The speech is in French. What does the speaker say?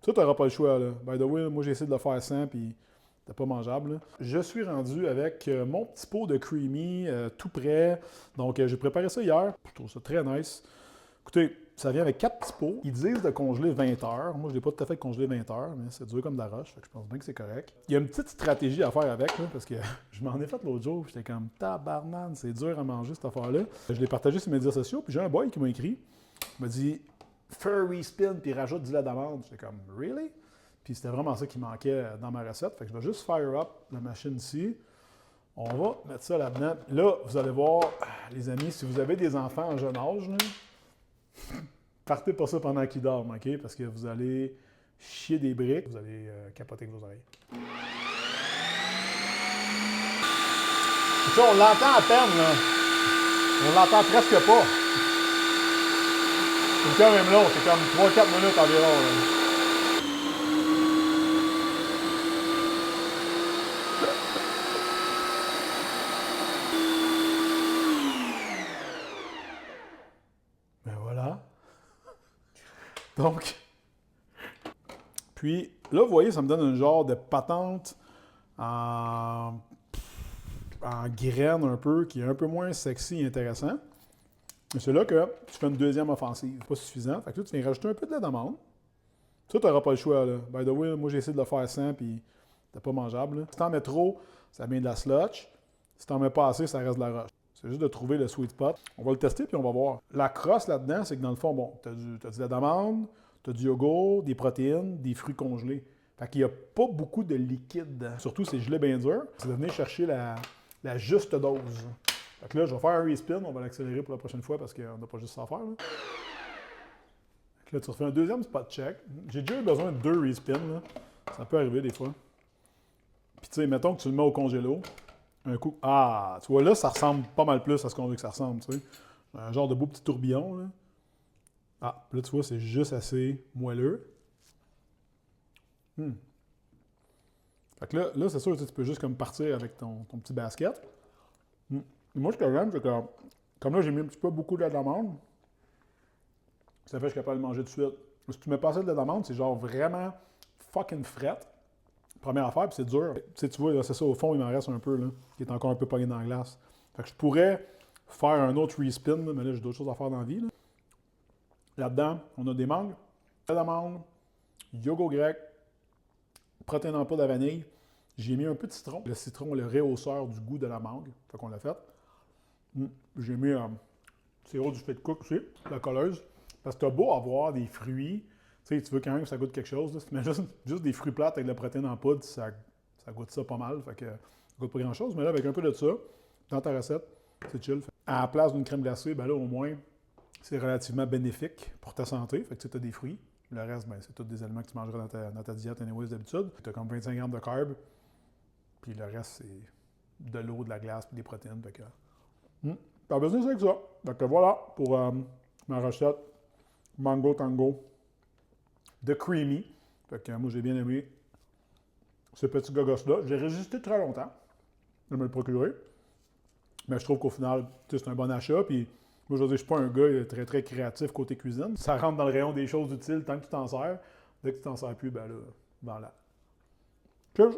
Ça, tu n'auras pas le choix, là. By the way, moi, j'ai essayé de le faire sans, puis c'était pas mangeable, là. Je suis rendu avec mon petit pot de creamy, tout prêt. Donc, j'ai préparé ça hier. Je trouve ça très nice. Écoutez, ça vient avec 4 petits pots. Ils disent de congeler 20 heures. Moi, je ne l'ai pas tout à fait congelé 20 heures, mais c'est dur comme de la roche. Fait que je pense bien que c'est correct. Il y a une petite stratégie à faire avec, là, parce que je m'en ai fait l'autre jour. J'étais comme tabarnane, c'est dur à manger cette affaire-là. Je l'ai partagé sur mes médias sociaux, puis j'ai un boy qui m'a écrit. Il m'a dit Furry spin, puis rajoute du lait d'amande. J'étais comme really? Puis c'était vraiment ça qui manquait dans ma recette. Fait que je vais juste fire up la machine ici. On va mettre ça là-dedans. Là, vous allez voir, les amis, si vous avez des enfants en jeune âge, là, partez pas ça pendant qu'ils dorment, OK? Parce que vous allez chier des briques, vous allez capoter avec vos oreilles. Ça, on l'entend à peine, là. On l'entend presque pas. C'est quand même long, c'est comme 3-4 minutes environ, là. Ben voilà. Donc, puis là, vous voyez, ça me donne un genre de patente en graine un peu, qui est un peu moins sexy et intéressant. Mais c'est là que tu fais une deuxième offensive. Pas suffisant. Fait que là, tu viens rajouter un peu de lait d'amande. Ça, tu n'auras pas le choix, là. By the way, moi, j'ai essayé de le faire sans, puis c'était pas mangeable, là. Si t'en mets trop, ça vient de la slotch. Si t'en mets pas assez, ça reste de la roche. C'est juste de trouver le sweet spot. On va le tester, puis on va voir. La crosse là-dedans, c'est que dans le fond, bon, t'as du lait d'amande, t'as du yogourt, des protéines, des fruits congelés. Fait qu'il n'y a pas beaucoup de liquide. Surtout ces gelées bien dures. C'est de venir chercher la juste dose. Fait que là, je vais faire un respin. On va l'accélérer pour la prochaine fois parce qu'on n'a pas juste ça à faire, là. Fait que là, tu refais un deuxième spot check. J'ai déjà eu besoin de 2 respins, là. Ça peut arriver des fois. Puis tu sais, mettons que tu le mets au congélo. Un coup. Ah, tu vois là, ça ressemble pas mal plus à ce qu'on veut que ça ressemble, tu sais. Un genre de beau petit tourbillon, là. Ah, là, tu vois, c'est juste assez moelleux. Fait que là c'est sûr que tu peux juste comme partir avec ton petit basket. Moi, ce que j'aime, c'est que, comme là, j'ai mis un petit peu beaucoup de lait d'amande, ça fait que je suis capable de manger tout de suite. Si tu mets pas assez de lait d'amande, c'est genre vraiment fucking fret. Première affaire, puis c'est dur. Tu sais, tu vois, là, c'est ça, au fond, il m'en reste un peu, là, qui est encore un peu pogné dans la glace. Fait que je pourrais faire un autre respin, là, mais là, j'ai d'autres choses à faire dans la vie. Là. Là-dedans, on a des mangues, lait d'amande, yogourt grec, protéines en poudre à vanille. J'ai mis un peu de citron. Le citron, le réhausseur du goût de la mangue. Fait qu'on l'a fait. J'ai mis sirop du fait de cook aussi, la colleuse. Parce que t'as beau avoir des fruits, tu sais, tu veux quand même que ça goûte quelque chose. Là. Si tu mets juste des fruits plates avec de la protéine en poudre, ça goûte ça pas mal. Fait que ça goûte pas grand-chose. Mais là, avec un peu de ça, dans ta recette, c'est chill. À la place d'une crème glacée, ben là, au moins, c'est relativement bénéfique pour ta santé. Fait que tu as des fruits. Le reste, ben, c'est tous des aliments que tu mangeras dans ta diète anyways d'habitude. Tu as comme 25 grammes de carbs. Puis le reste, c'est de l'eau, de la glace, puis des protéines. Fait que, pas besoin de ça que ça. Donc voilà pour ma recette Mango Tango de Creamy. Fait que moi, j'ai bien aimé ce petit gogos-là. J'ai résisté très longtemps de me le procurer. Mais je trouve qu'au final, c'est un bon achat. Puis moi, je veux dire, je suis pas un gars très, très créatif côté cuisine. Ça rentre dans le rayon des choses utiles tant que tu t'en sers. Dès que tu t'en sers plus, ben là, voilà. Cheers!